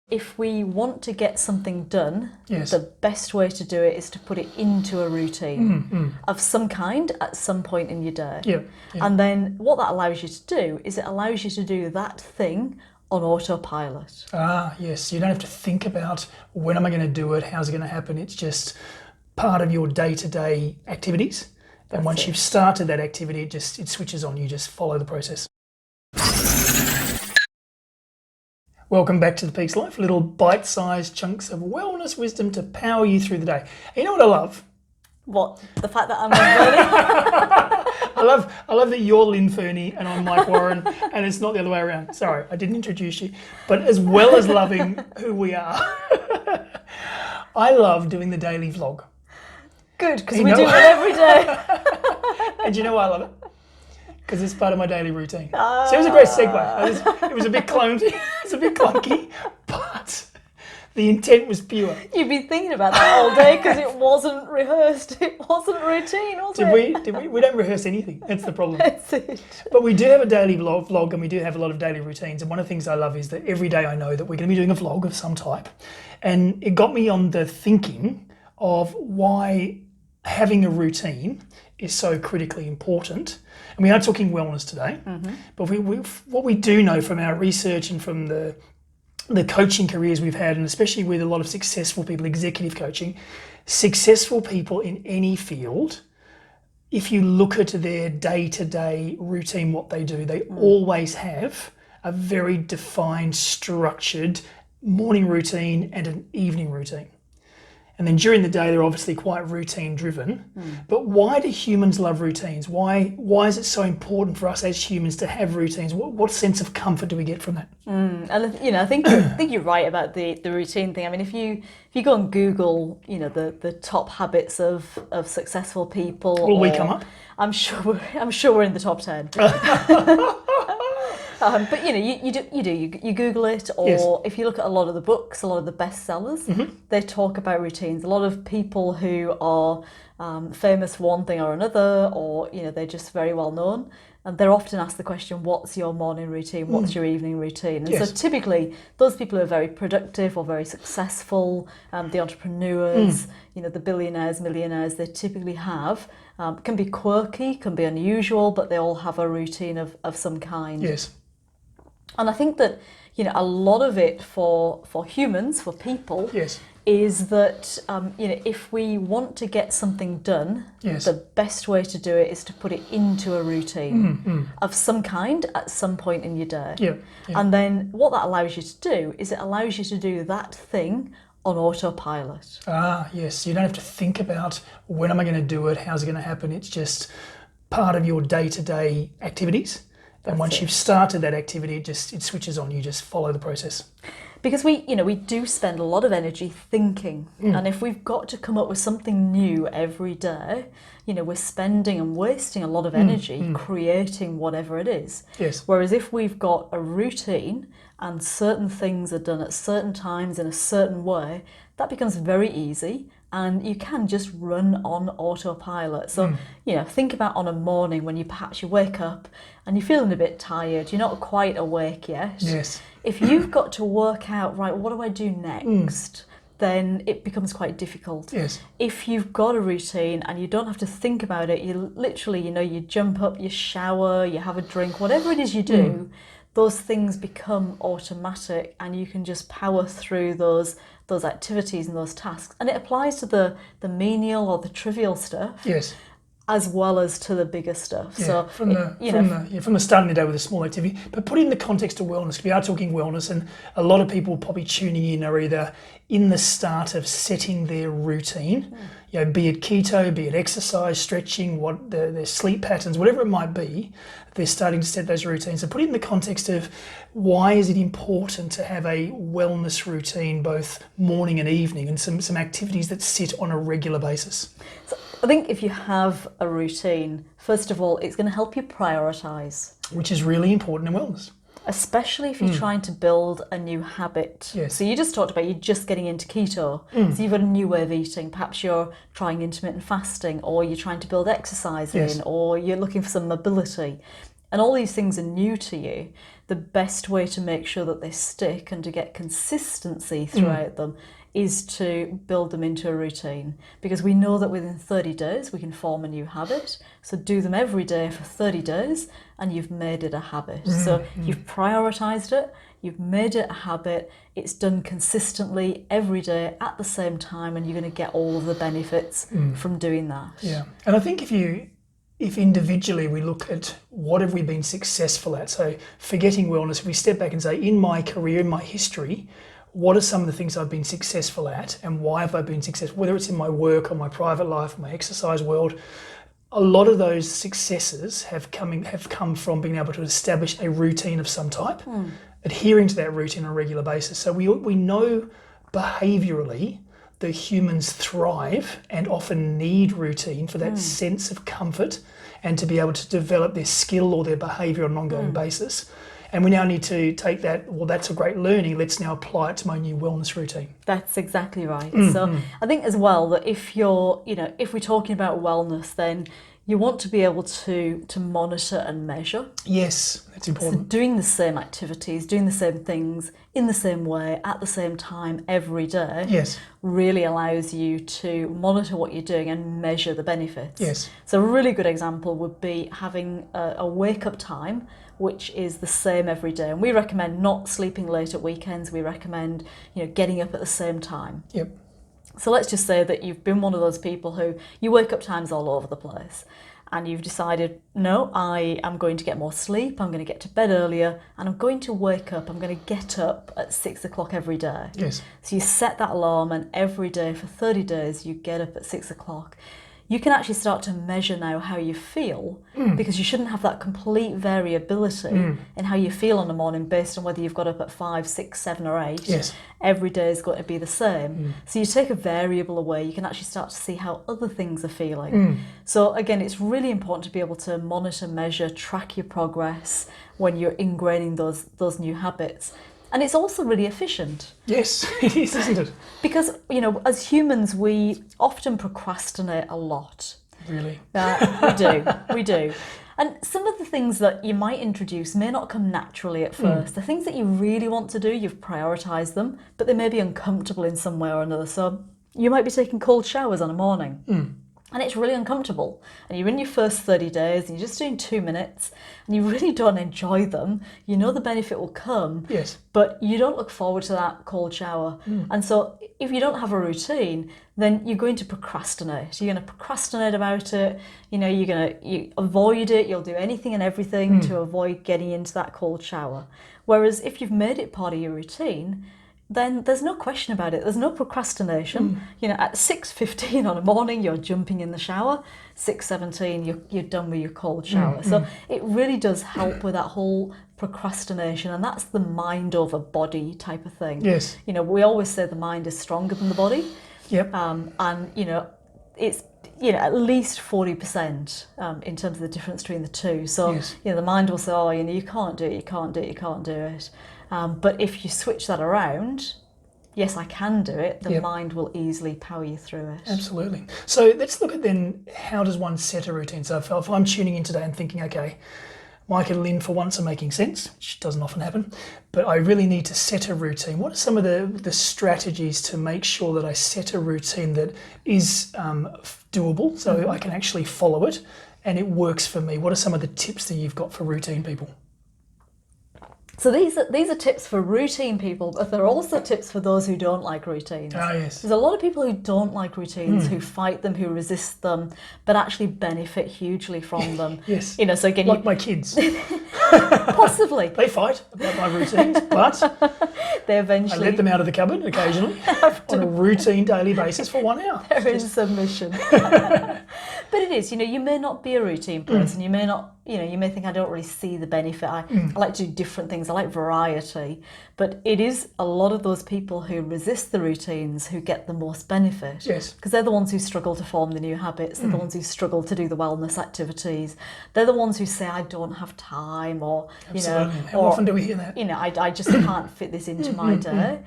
If we want to get something done, Yes. the best way to do it is to put it into a routine of some kind at some point in your day. Yeah, yeah. And then what that allows you to do is it allows you to do that thing on autopilot. Yes. You don't have to think about when am I going to do it, how's it going to happen. It's just part of your day-to-day activities. And once it. you've started that activity, it switches on. You just follow the process. Welcome back to The Peaks Life, little bite-sized chunks of wellness wisdom to power you through the day. You know what I love? What? The fact that I'm learning? I love that you're Lynn Fernie and I'm Mike Warren, and it's not the other way around. Sorry, I didn't introduce you. But as well as loving who we are, I love doing the daily vlog. Good, because we do it every day. And do you know why I love it? Because it's part of my daily routine. So it was a great segue. It was a bit clunky, but the intent was pure. You've been thinking about that all day because it wasn't rehearsed. It wasn't routine, was it? Did we? We don't rehearse anything. That's the problem. That's it. But we do have a daily vlog, and we do have a lot of daily routines. And one of the things I love is that every day I know that we're going to be doing a vlog of some type. And it got me on the thinking of why having a routine is so critically important. And we are talking wellness today, but what we do know from our research and from the coaching careers we've had, and especially with a lot of successful people, executive coaching, successful people in any field, if you look at their day-to-day routine, what they do, they always have a very defined, structured morning routine and an evening routine. And then during the day, they're obviously quite routine driven. But why do humans love routines? Why is it so important for us as humans to have routines? What sense of comfort do we get from that? And I think you're right about the routine thing. I mean, if you go and Google, the top habits of successful people, Will we come up? I'm sure we're in the top 10. But you Google it, or Yes. if you look at a lot of the books, a lot of the bestsellers, they talk about routines. A lot of people who are famous for one thing or another, or they're just very well known, and they're often asked the question, "What's your morning routine? What's your evening routine?" And Yes. so typically, those people who are very productive or very successful, the entrepreneurs, the billionaires, millionaires, they typically have can be quirky, can be unusual, but they all have a routine of some kind. Yes. And I think that a lot of it for humans, for people, Yes. is that if we want to get something done, Yes. the best way to do it is to put it into a routine of some kind at some point in your day. Yeah. Yeah. And then what that allows you to do is it allows you to do that thing on autopilot. Yes. You don't have to think about when am I going to do it, how's it going to happen. It's just part of your day-to-day activities. And once you've started that activity, it switches on. You just follow the process. Because we do spend a lot of energy thinking, and if we've got to come up with something new every day, we're spending and wasting a lot of energy creating whatever it is. Yes. Whereas if we've got a routine and certain things are done at certain times in a certain way, that becomes very easy. And you can just run on autopilot. So, think about on a morning when you wake up and you're feeling a bit tired, you're not quite awake yet. Yes. If you've got to work out, right, what do I do next? Then it becomes quite difficult. Yes. If you've got a routine and you don't have to think about it, you literally, you jump up, you shower, you have a drink, whatever it is you do, those things become automatic and you can just power through those activities and those tasks. And it applies to the menial or the trivial stuff. Yes. As well as to the bigger stuff. Yeah, So from the starting the day with a small activity, but put it in the context of wellness. We are talking wellness, and a lot of people probably tuning in are either in the start of setting their routine, be it keto, be it exercise, stretching, what their sleep patterns, whatever it might be. They're starting to set those routines. So put it in the context of why is it important to have a wellness routine, both morning and evening, and some activities that sit on a regular basis. So I think if you have a routine, first of all, it's going to help you prioritise. Which is really important in wellness. Especially if you're trying to build a new habit. Yes. So you just talked about you just getting into keto. So you've got a new way of eating. Perhaps you're trying intermittent fasting, or you're trying to build exercise Yes. in, or you're looking for some mobility. and all these things are new to you, the best way to make sure that they stick and to get consistency throughout them is to build them into a routine, because we know that within 30 days we can form a new habit. So do them every day for 30 days and you've made it a habit. So you've prioritized it, you've made it a habit, it's done consistently every day at the same time, and you're going to get all of the benefits from doing that. Yeah, and I think if individually we look at what have we been successful at, so forgetting wellness, if we step back and say, in my career, in my history, what are some of the things I've been successful at and why have I been successful, whether it's in my work or my private life, my exercise world. A lot of those successes have come from being able to establish a routine of some type, adhering to that routine on a regular basis. So we know behaviourally that humans thrive and often need routine for that sense of comfort and to be able to develop their skill or their behaviour on an ongoing basis. And we now need to take that, well, that's a great learning, let's now apply it to my new wellness routine. That's exactly right. So I think as well that if we're talking about wellness, then you want to be able to monitor and measure. Yes, that's So important. doing the same activities, doing the same things in the same way at the same time every day Yes, really allows you to monitor what you're doing and measure the benefits. yes, So a really good example would be having a wake up time which is the same every day. And we recommend not sleeping late at weekends. We recommend, getting up at the same time. yep, So let's just say that you've been one of those people who you wake up times all over the place and you've decided, no, I am going to get more sleep, I'm going to get to bed earlier, and I'm going to wake up, I'm going to get up at 6 o'clock every day. yes, So you set that alarm and every day for 30 days you get up at 6 o'clock. You can actually start to measure now how you feel, because you shouldn't have that complete variability in how you feel in the morning based on whether you've got up at 5, 6, 7 or 8. yes, Every day is going to be the same. So you take a variable away, you can actually start to see how other things are feeling. So again, it's really important to be able to monitor, measure, track your progress when you're ingraining those new habits. And it's also really efficient. yes, it is, isn't it? Because, as humans, we often procrastinate a lot. Really? We do. And some of the things that you might introduce may not come naturally at first. The things that you really want to do, you've prioritised them, but they may be uncomfortable in some way or another. So you might be taking cold showers on a morning. And it's really uncomfortable. And you're in your first 30 days and you're just doing 2 minutes and you really don't enjoy them. You know the benefit will come, Yes, but you don't look forward to that cold shower. And so if you don't have a routine, then you're going to procrastinate. You're going to procrastinate about it. You avoid it. You'll do anything and everything to avoid getting into that cold shower. Whereas if you've made it part of your routine, then there's no question about it. There's no procrastination. At 6:15 on a morning, you're jumping in the shower. 6:17, you're done with your cold shower. So it really does help with that whole procrastination, and that's the mind over body type of thing. yes, We always say the mind is stronger than the body, yep, and it's at least 40% in terms of the difference between the two. So Yes. the mind will say, oh, you can't do it, you can't do it, you can't do it. But if you switch that around, yes, I can do it, the Yep. mind will easily power you through it. absolutely. So let's look at then, how does one set a routine? So if I'm tuning in today and thinking, okay, Mike and Lynn for once are making sense, which doesn't often happen, but I really need to set a routine. What are some of the strategies to make sure that I set a routine that is doable, so I can actually follow it and it works for me? What are some of the tips that you've got for routine people? So these are tips for routine people, but they're also tips for those who don't like routines. Ah, yes. There's a lot of people who don't like routines, who fight them, who resist them, but actually benefit hugely from them. Yes. So again, Like my kids. possibly They fight about my routines, but they I eventually let them out of the cupboard occasionally on a routine daily basis for 1 hour. they're in submission. But it is, you may not be a routine person. You may not, you may think, I don't really see the benefit. I like to do different things. I like variety. But it is a lot of those people who resist the routines who get the most benefit. Yes. Because they're the ones who struggle to form the new habits. They're the ones who struggle to do the wellness activities. They're the ones who say, I don't have time, or, Absolutely. How or, often do we hear that? I just can't fit this into my day.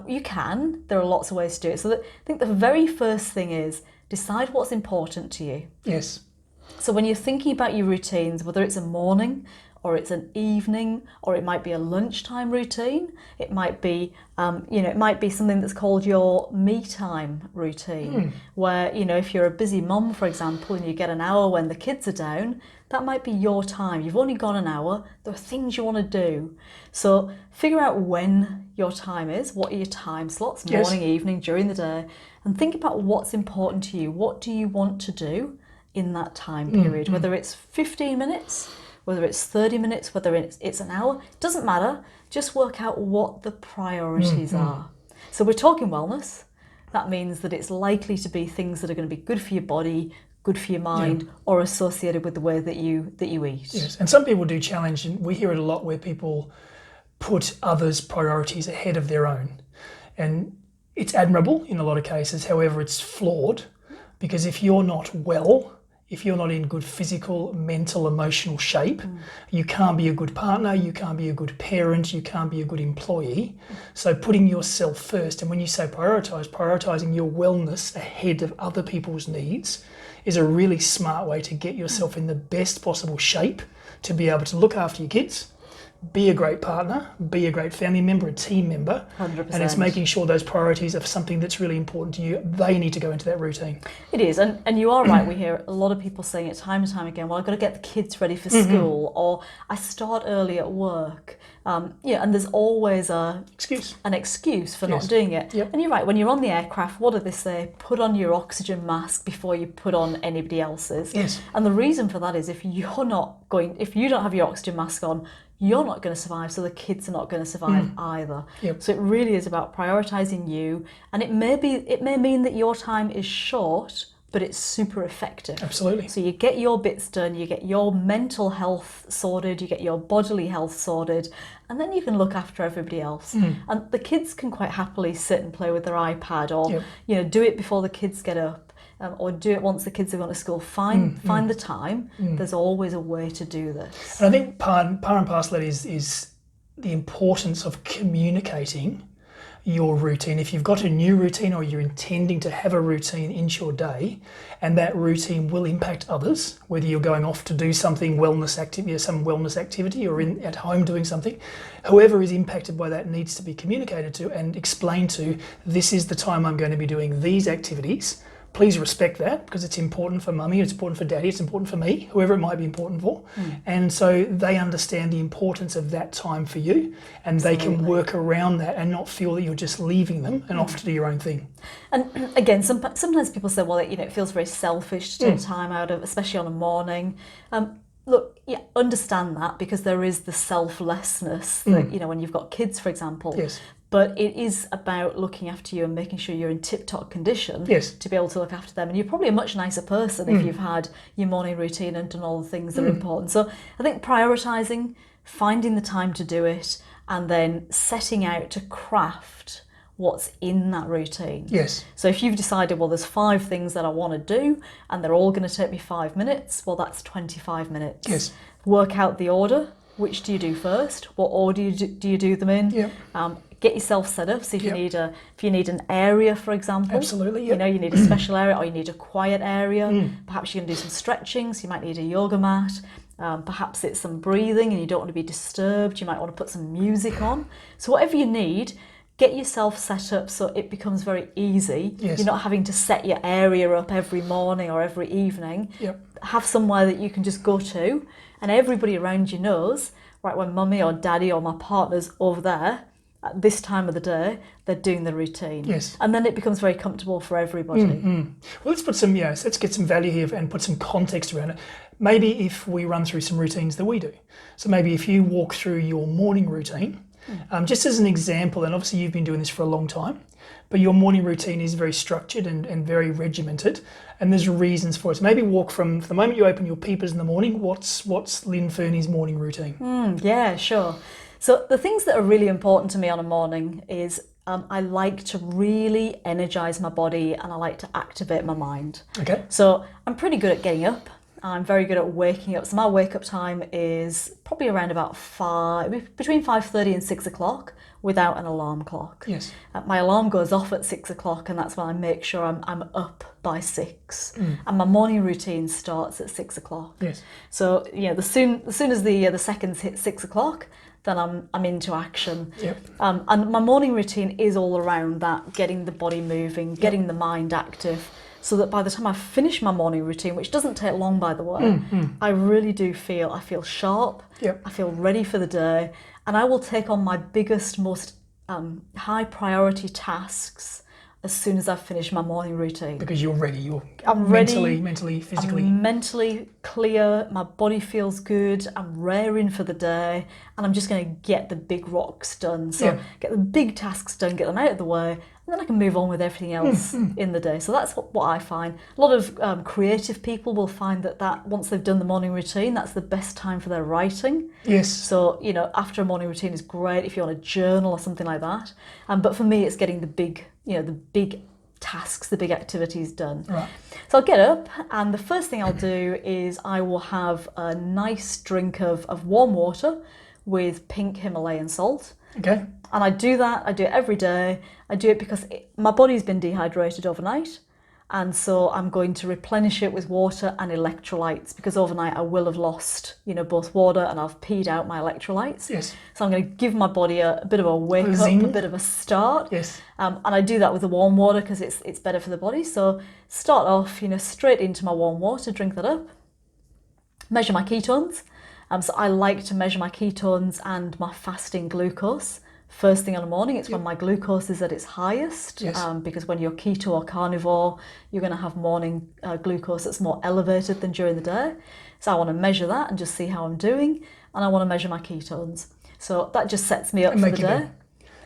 You can. There are lots of ways to do it. So I think the very first thing is decide what's important to you. Yes. So when you're thinking about your routines, whether it's a morning or it's an evening, or it might be a lunchtime routine. It might be, it might be something that's called your me time routine, where, if you're a busy mom, for example, and you get an hour when the kids are down, that might be your time. You've only got an hour. There are things you want to do. So figure out when your time is. What are your time slots, morning, evening, during the day? And think about what's important to you. What do you want to do in that time period? Whether it's 15 minutes, whether it's 30 minutes, whether it's an hour, it doesn't matter. Just work out what the priorities are. So we're talking wellness. That means that it's likely to be things that are going to be good for your body, good for your mind, or associated with the way that you eat. Yes, and some people do challenge, and we hear it a lot where people put others' priorities ahead of their own. And it's admirable in a lot of cases, however, it's flawed, because if you're not well, if you're not in good physical, mental, emotional shape, you can't be a good partner, you can't be a good parent, you can't be a good employee. So putting yourself first, and when you say prioritising your wellness ahead of other people's needs is a really smart way to get yourself in the best possible shape to be able to look after your kids, be a great partner, be a great family member, a team member. 100%. And it's making sure those priorities are something that's really important to you. They need to go into that routine. It is, and you are right. We hear a lot of people saying it time and time again, well, I've got to get the kids ready for school, or I start early at work. And there's always an excuse for not doing it. Yep. And you're right, when you're on the aircraft, what do they say? Put on your oxygen mask before you put on anybody else's. Yes. And the reason for that is if you don't have your oxygen mask on, you're not going to survive, so the kids are not going to survive either. Yep. So it really is about prioritising you, and it may mean that your time is short, but it's super effective. Absolutely. So you get your bits done, you get your mental health sorted, you get your bodily health sorted, and then you can look after everybody else. And the kids can quite happily sit and play with their iPad, or do it before the kids get up. Or do it once the kids have gone to school. Find the time. There's always a way to do this. And I think part and parcel of that is the importance of communicating your routine. If you've got a new routine or you're intending to have a routine into your day, and that routine will impact others, whether you're going off to do something some wellness activity, or at home doing something, whoever is impacted by that needs to be communicated to and explained to, this is the time I'm going to be doing these activities. Please respect that, because it's important for mummy, it's important for daddy, it's important for me, whoever it might be important for. And so they understand the importance of that time for you, and they can work around that and not feel that you're just leaving them and off to do your own thing. And again, sometimes people say, well, it feels very selfish to take time out of, especially on a morning. Look, understand that, because there is the selflessness that, when you've got kids, for example. Yes. But it is about looking after you and making sure you're in tip-top condition to be able to look after them. And you're probably a much nicer person if you've had your morning routine and done all the things that are important. So I think prioritising, finding the time to do it, and then setting out to craft what's in that routine. Yes. So if you've decided, well, there's 5 things that I want to do and they're all going to take me 5 minutes, well, that's 25 minutes. Yes. Work out the order. Which do you do first? What order do you do them in? Yep. Get yourself set up. So if you need an area, for example, absolutely, yep. You need a special area, or you need a quiet area. Perhaps you're going to do some stretching, so you might need a yoga mat. Perhaps it's some breathing, and you don't want to be disturbed. You might want to put some music on. So whatever you need, get yourself set up so it becomes very easy. Yes. You're not having to set your area up every morning or every evening. Yep. Have somewhere that you can just go to, and everybody around you knows, right, when mummy or daddy or my partner's over there at this time of the day, they're doing the routine. Yes. And then it becomes very comfortable for everybody. Well, let's put let's get some value here and put some context around it. Maybe if we run through some routines that we do. So maybe if you walk through your morning routine, just as an example, and obviously you've been doing this for a long time, but your morning routine is very structured and very regimented, and there's reasons for it. So maybe walk from the moment you open your peepers in the morning, what's Lynn Fernie's morning routine? Yeah, sure. So the things that are really important to me on a morning is I like to really energise my body, and I like to activate my mind. Okay. So I'm pretty good at getting up I'm very good at waking up. So my wake up time is probably around about between 5:30 and 6 o'clock without an alarm clock. Yes. My alarm goes off at 6 o'clock, and that's when I make sure I'm up by 6. And my morning routine starts at 6 o'clock. Yes. So as soon as the seconds hit 6 o'clock, then I'm into action. Yep. And my morning routine is all around that, getting the body moving, getting the mind active, so that by the time I finish my morning routine, which doesn't take long, by the way, I really do feel sharp. Yep. I feel ready for the day, and I will take on my biggest, most high priority tasks as soon as I've finished my morning routine. Because you're ready. I'm ready. Mentally, physically. I'm mentally clear. My body feels good. I'm raring for the day, and I'm just going to get the big rocks done. So get the big tasks done, get them out of the way, and then I can move on with everything else in the day. So that's what I find. A lot of creative people will find that once they've done the morning routine, that's the best time for their writing. Yes. So, after a morning routine is great if you want a journal or something like that. But for me, it's getting the big tasks, the big activities done. Right. So I'll get up, and the first thing I'll do is I will have a nice drink of warm water with pink Himalayan salt. Okay. And I do it every day. I do it because my body's been dehydrated overnight. And so I'm going to replenish it with water and electrolytes, because overnight I will have lost, both water, and I've peed out my electrolytes. Yes. So I'm going to give my body a bit of a wake up, a bit of a start. Yes. And I do that with the warm water because it's better for the body. So start off, straight into my warm water, drink that up. Measure my ketones. So I like to measure my ketones and my fasting glucose. First thing in the morning, it's when my glucose is at its highest, because when you're keto or carnivore, you're going to have morning glucose that's more elevated than during the day. So I want to measure that and just see how I'm doing, and I want to measure my ketones. So that just sets me up for the day.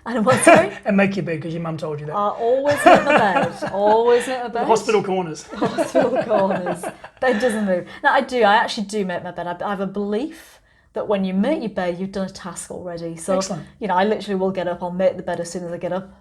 And what's sorry? And make your bed, because your mum told you that. I always make my bed. Always make my bed. The hospital corners. Hospital corners. Bed doesn't move. No, I actually do make my bed. I have a belief that when you make your bed, you've done a task already. So, excellent. I literally will get up, I'll make the bed as soon as I get up,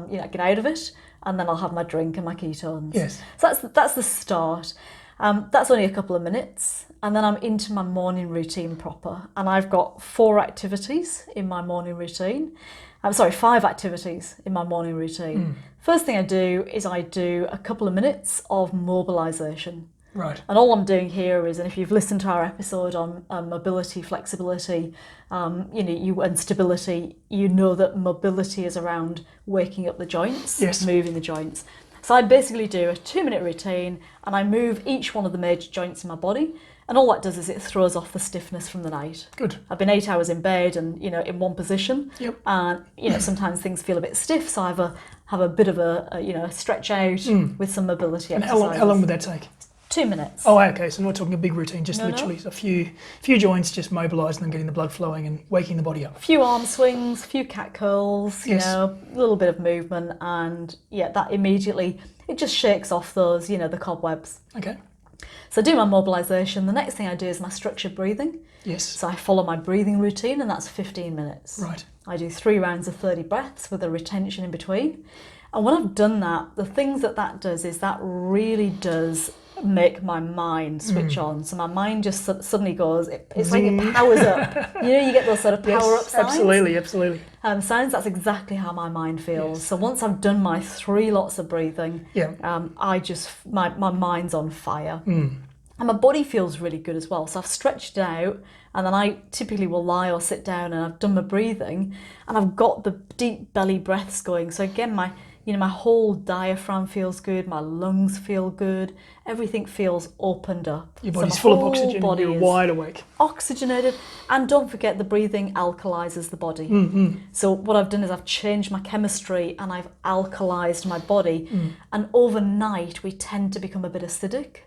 get out of it, and then I'll have my drink and my ketones. Yes. So that's the start. That's only a couple of minutes, and then I'm into my morning routine proper. And I've got 4 activities in my morning routine. 5 activities in my morning routine. First thing I do is I do a couple of minutes of mobilisation. Right. And all I'm doing here is, and if you've listened to our episode on mobility, flexibility, and stability, you know that mobility is around waking up the joints, moving the joints. So I basically do a 2-minute routine, and I move each one of the major joints in my body. And all that does is it throws off the stiffness from the night. Good. I've been 8 hours in bed and, in one position. Yep. And, sometimes things feel a bit stiff. So I have a bit of a stretch out with some mobility exercises. And how long would that take? 2 minutes. Oh, okay. So we're not talking a big routine, just literally a few joints, just mobilising them, getting the blood flowing and waking the body up. A few arm swings, a few cat curls, a little bit of movement, and that immediately, it just shakes off those, the cobwebs. Okay. So I do my mobilisation. The next thing I do is my structured breathing. Yes. So I follow my breathing routine, and that's 15 minutes. Right. I do 3 rounds of 30 breaths with a retention in between. And when I've done that, the things that does is that really does make my mind switch on. So my mind just suddenly goes, it's like it powers up. You get those sort of power up signs. Absolutely. Signs, that's exactly how my mind feels. So once I've done my 3 lots of breathing, my mind's on fire. And my body feels really good as well. So I've stretched it out, and then I typically will lie or sit down, and I've done my breathing, and I've got the deep belly breaths going. So again, my whole diaphragm feels good, my lungs feel good, everything feels opened up. Your body's full of oxygen, and you're wide awake. Oxygenated, and don't forget the breathing alkalizes the body. So what I've done is I've changed my chemistry and I've alkalized my body, and overnight we tend to become a bit acidic.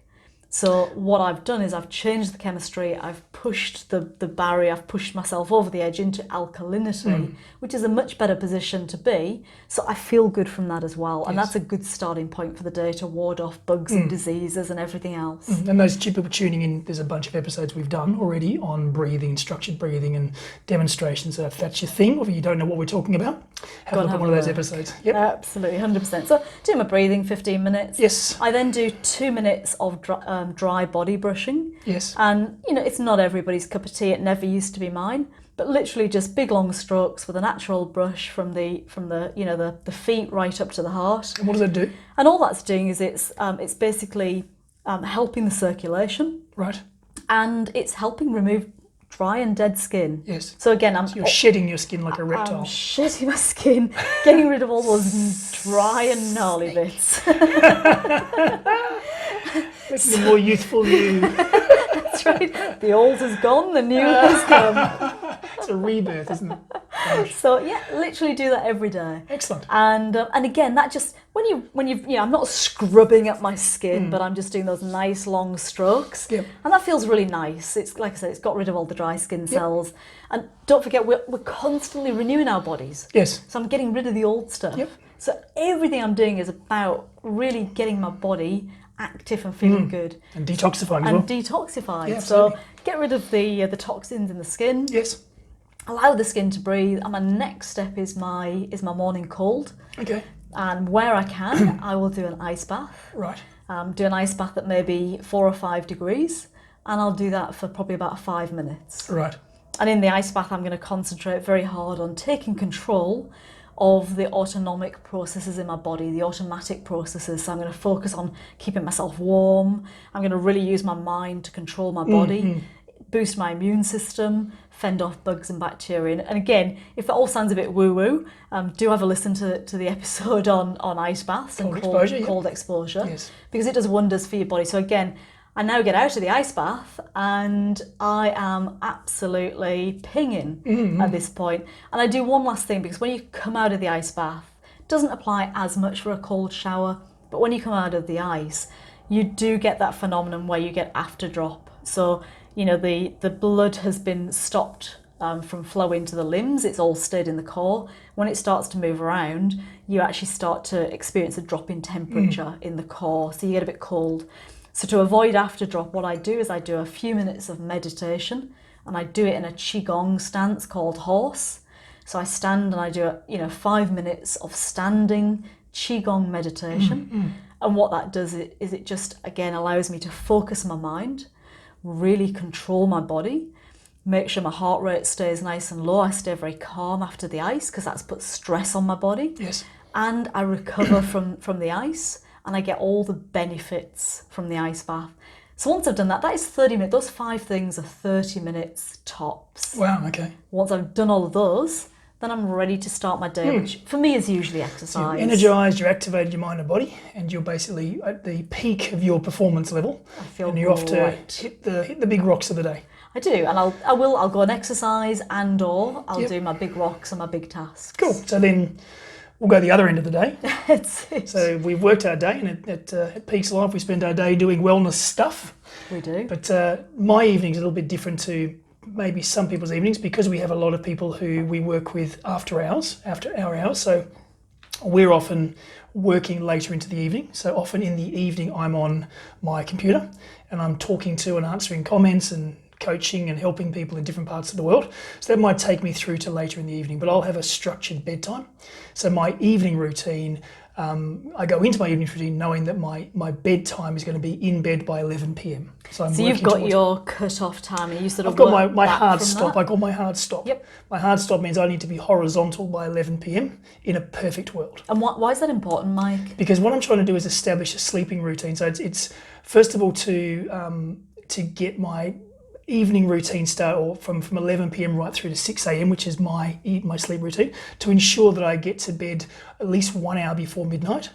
So what I've done is I've changed the chemistry, I've pushed the barrier, I've pushed myself over the edge into alkalinity, which is a much better position to be. So I feel good from that as well. And that's a good starting point for the day to ward off bugs and diseases and everything else. And those people tuning in, there's a bunch of episodes we've done already on breathing, structured breathing and demonstrations. So if that's your thing, or if you don't know what we're talking about, have a look at one of those episodes. Yep. Absolutely, 100%. So do my breathing, 15 minutes. Yes. I then do 2 minutes of dry body brushing. Yes. And, it's not everybody's cup of tea. It never used to be mine. But literally just big long strokes with a natural brush from the the feet right up to the heart. And what does that do? And all that's doing is it's basically helping the circulation, Right. and it's helping remove dry and dead skin. Yes. So again, You're shedding your skin like a I'm reptile. shedding my skin, getting rid of all those dry and gnarly bits. Making a more youthful you. That's right. The old has gone, the new has come. It's a rebirth, isn't it? Gosh. So yeah, literally do that every day. Excellent. And again, that just when you I'm not scrubbing up my skin, but I'm just doing those nice long strokes, Yep. and that feels really nice. It's like I said, it's got rid of all the dry skin cells, and don't forget we're constantly renewing our bodies. Yes. So I'm getting rid of the old stuff. Yep. So everything I'm doing is about really getting my body active and feeling good And detoxifying as and well. detoxified. Yeah, so absolutely. get rid of the toxins in the skin. Yes. Allow the skin to breathe. And my next step is my morning cold. Okay. And where I can, I will do an ice bath. Right. Do an ice bath at maybe 4 or 5 degrees, and I'll do that for probably about 5 minutes. Right. And in the ice bath, I'm going to concentrate very hard on taking control of the autonomic processes in my body, the automatic processes. So I'm going to focus on keeping myself warm. I'm going to really use my mind to control my body, boost my immune system, fend off bugs and bacteria. And again, if that all sounds a bit woo-woo, do have a listen to the episode on ice baths and cold exposure, Yes. because it does wonders for your body. So again, I now get out of the ice bath and I am absolutely pinging at this point. And I do one last thing, because when you come out of the ice bath, it doesn't apply as much for a cold shower, but when you come out of the ice, you do get that phenomenon where you get after drop. So, the blood has been stopped from flowing to the limbs. It's all stayed in the core. When it starts to move around, you actually start to experience a drop in temperature in the core. So you get a bit cold. So to avoid after drop, what I do is I do a few minutes of meditation, and I do it in a Qigong stance called horse. So I stand and I do 5 minutes of standing Qigong meditation. And what that does is it just, again, allows me to focus my mind, really control my body, make sure my heart rate stays nice and low. I stay very calm after the ice, because that's put stress on my body. Yes. And I recover from the ice, and I get all the benefits from the ice bath. So once I've done that is 30 minutes. Those 5 things are 30 minutes tops. Wow. Okay. Once I've done all of those, then I'm ready to start my day, which for me is usually exercise. You're energized, you're activated your mind and body, and you're basically at the peak of your performance level. I feel and you're off to great. hit the big rocks of the day. I do, and I'll go and exercise, and/or I'll Yep. do my big rocks and my big tasks. Cool. So then we'll go the other end of the day. That's it. So we've worked our day, and at Peaks Life we spend our day doing wellness stuff. We do. But my evening's a little bit different to maybe some people's evenings, because we have a lot of people who we work with after our hours. So we're often working later into the evening. So often in the evening I'm on my computer and I'm talking to and answering comments and coaching and helping people in different parts of the world. So that might take me through to later in the evening, but I'll have a structured bedtime. So my evening routine, I go into my evening routine knowing that my bedtime is going to be in bed by 11 p.m. So you've got your cut-off time, and you sort of I've got work my back hard from stop. that. I call my hard stop. Yep. My hard stop means I need to be horizontal by 11 p.m. in a perfect world. And why is that important, Mike? Because what I'm trying to do is establish a sleeping routine. So it's first of all to get my evening routine start, or from 11 p.m. right through to 6 a.m., which is my sleep routine, to ensure that I get to bed at least 1 hour before midnight.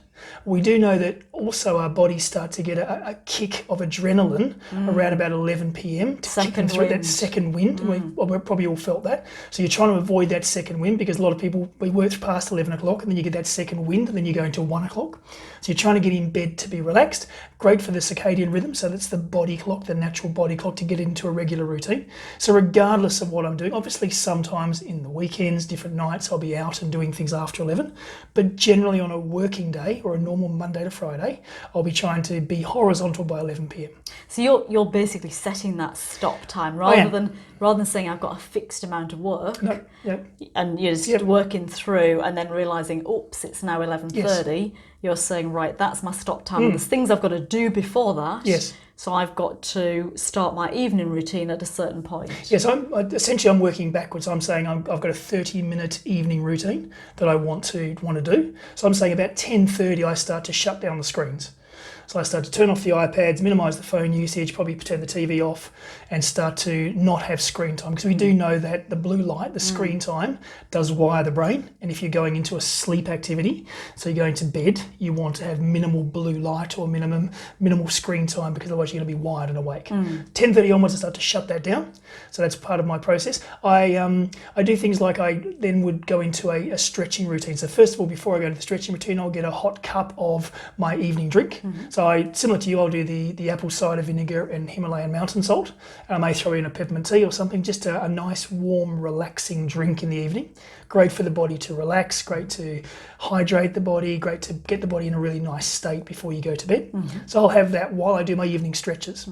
We do know that also our bodies start to get a kick of adrenaline around about 11 p.m. to kick them through that second wind. We've probably all felt that. So you're trying to avoid that second wind, because a lot of people, we work past 11 o'clock and then you get that second wind and then you go into 1 o'clock. So you're trying to get in bed to be relaxed. Great for the circadian rhythm. So that's the body clock, the natural body clock, to get into a regular routine. So regardless of what I'm doing, obviously sometimes in the weekends, different nights, I'll be out and doing things after 11. But generally on a working day or a normal Monday to Friday, I'll be trying to be horizontal by 11 p.m. So you're basically setting that stop time rather than saying I've got a fixed amount of work. No, yeah. And you're just working through and then realising, oops, it's now 11:30. You're saying, right, that's my stop time. And there's things I've got to do before that. Yes. So I've got to start my evening routine at a certain point. Yes, I'm working backwards. I'm saying I've got a 30-minute evening routine that I want to do. So I'm saying about 10:30 I start to shut down the screens. So I start to turn off the iPads, minimise the phone usage, probably turn the TV off, and start to not have screen time. Because we do know that the blue light, the screen time, does wire the brain. And if you're going into a sleep activity, so you're going to bed, you want to have minimal blue light or minimal screen time, because otherwise you're going to be wired and awake. 10:30 onwards, I start to shut that down. So that's part of my process. I do things like I then would go into a stretching routine. So first of all, before I go to the stretching routine, I'll get a hot cup of my evening drink. So similar to you, I'll do the apple cider vinegar and Himalayan mountain salt. And I may throw in a peppermint tea or something, just a nice, warm, relaxing drink in the evening. Great for the body to relax, great to hydrate the body, great to get the body in a really nice state before you go to bed. So I'll have that while I do my evening stretches.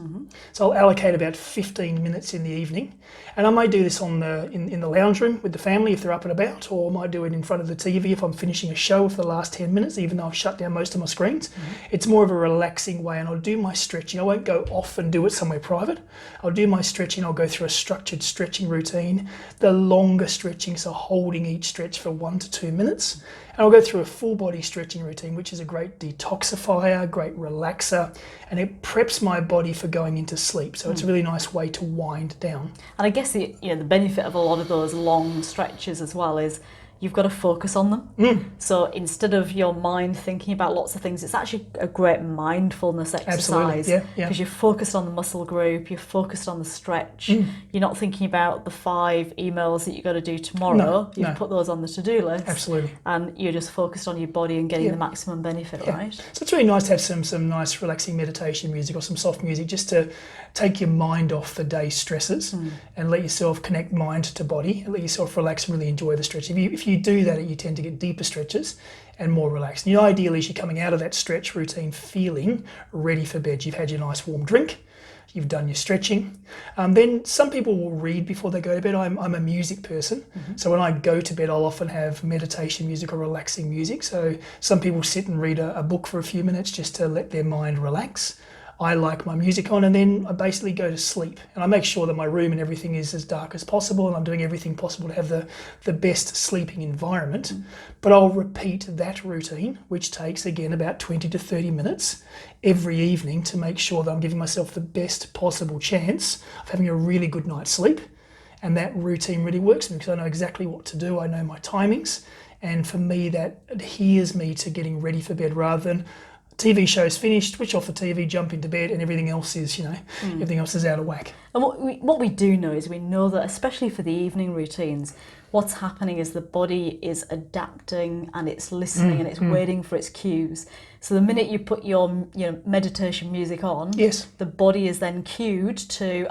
So I'll allocate about 15 minutes in the evening. And I might do this in the lounge room with the family if they're up and about, or I might do it in front of the TV if I'm finishing a show for the last 10 minutes, even though I've shut down most of my screens. It's more of a relaxing way, and I'll do my stretching. I won't go off and do it somewhere private. I'll do my stretching, I'll go through a structured stretching routine, the longer stretching, so holding each stretch for 1 to 2 minutes. And I'll go through a full body stretching routine, which is a great detoxifier, great relaxer, and it preps my body for going into sleep. So it's a really nice way to wind down. And I guess the benefit of a lot of those long stretches as well is you've got to focus on them. So instead of your mind thinking about lots of things, it's actually a great mindfulness exercise. Absolutely, yeah. Because you're focused on the muscle group, you're focused on the stretch. You're not thinking about the 5 emails that you've got to do tomorrow. You've put those on the to-do list. Absolutely. And you're just focused on your body and getting the maximum benefit, right? So it's really nice to have some nice relaxing meditation music or some soft music, just to take your mind off the day's stresses and let yourself connect mind to body and let yourself relax and really enjoy the stretch. If you do that, you tend to get deeper stretches and more relaxed. And the ideal is you're coming out of that stretch routine feeling ready for bed. You've had your nice warm drink, you've done your stretching. Then some people will read before they go to bed. I'm a music person, so when I go to bed, I'll often have meditation music or relaxing music. So some people sit and read a book for a few minutes just to let their mind relax. I like my music on, and then I basically go to sleep. And I make sure that my room and everything is as dark as possible, and I'm doing everything possible to have the best sleeping environment. But I'll repeat that routine, which takes, again, about 20 to 30 minutes every evening to make sure that I'm giving myself the best possible chance of having a really good night's sleep. And that routine really works for me because I know exactly what to do. I know my timings. And for me, that adheres me to getting ready for bed rather than TV show's finished, switch off the TV, jump into bed, and everything else is, everything else is out of whack. And what we do know is we know that, especially for the evening routines, what's happening is the body is adapting and it's listening and it's waiting for its cues. So the minute you put your meditation music on, the body is then cued to,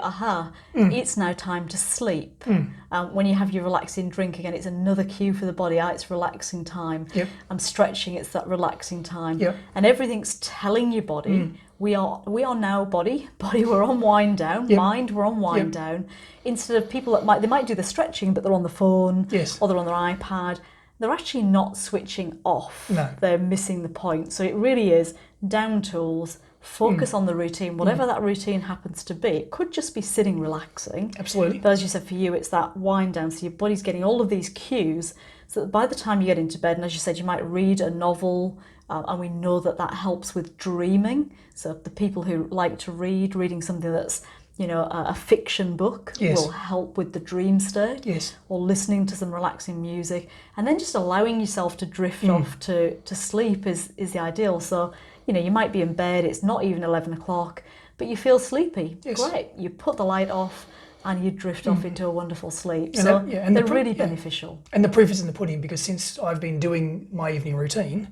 it's now time to sleep. When you have your relaxing drink, again, it's another cue for the body. It's relaxing time. I'm stretching, it's that relaxing time. And everything's telling your body, we are now body, we're on wind down, mind, we're on wind down. Instead of people that they might do the stretching, but they're on the phone or they're on their iPad. They're actually not switching off. No. They're missing the point. So it really is down tools, focus on the routine, whatever that routine happens to be. It could just be sitting relaxing. Absolutely. But as you said, for you, it's that wind down. So your body's getting all of these cues so that by the time you get into bed, and as you said, you might read a novel, and we know that helps with dreaming. So the people who like to reading something that's a fiction book will help with the dream state, or listening to some relaxing music, and then just allowing yourself to drift off to sleep is the ideal. So you might be in bed, it's not even 11 o'clock, but you feel sleepy. Great, you put the light off and you drift off into a wonderful sleep. So they're really beneficial. And the proof is in the pudding, because since I've been doing my evening routine,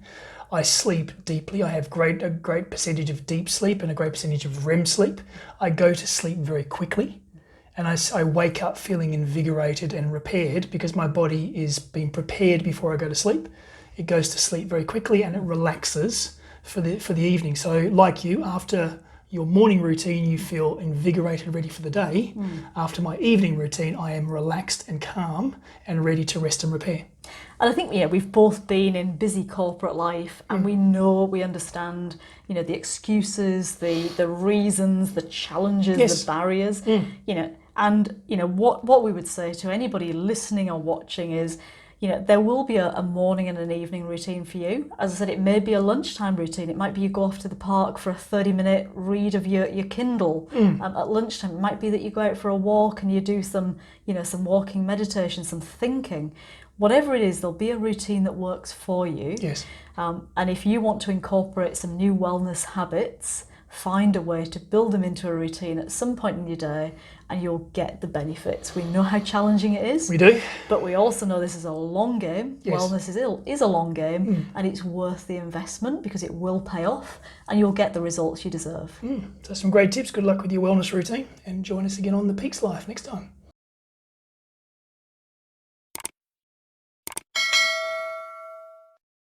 I sleep deeply. I have a great percentage of deep sleep and a great percentage of REM sleep. I go to sleep very quickly, and I wake up feeling invigorated and repaired because my body is being prepared before I go to sleep. It goes to sleep very quickly and it relaxes for the evening. So like you, after your morning routine, you feel invigorated, ready for the day. After my evening routine, I am relaxed and calm and ready to rest and repair. And I think, we've both been in busy corporate life, and we understand, the excuses, the reasons, the challenges, Yes. the barriers, and, what we would say to anybody listening or watching is, there will be a morning and an evening routine for you. As I said, it may be a lunchtime routine. It might be you go off to the park for a 30-minute read of your Kindle at lunchtime. It might be that you go out for a walk and you do some walking meditation, some thinking. Whatever it is, there'll be a routine that works for you. Yes. And if you want to incorporate some new wellness habits, find a way to build them into a routine at some point in your day, and you'll get the benefits. We know how challenging it is. We do. But we also know this is a long game. Yes. Wellness is a long game, and it's worth the investment because it will pay off and you'll get the results you deserve. So some great tips. Good luck with your wellness routine, and join us again on The Peaks Life next time.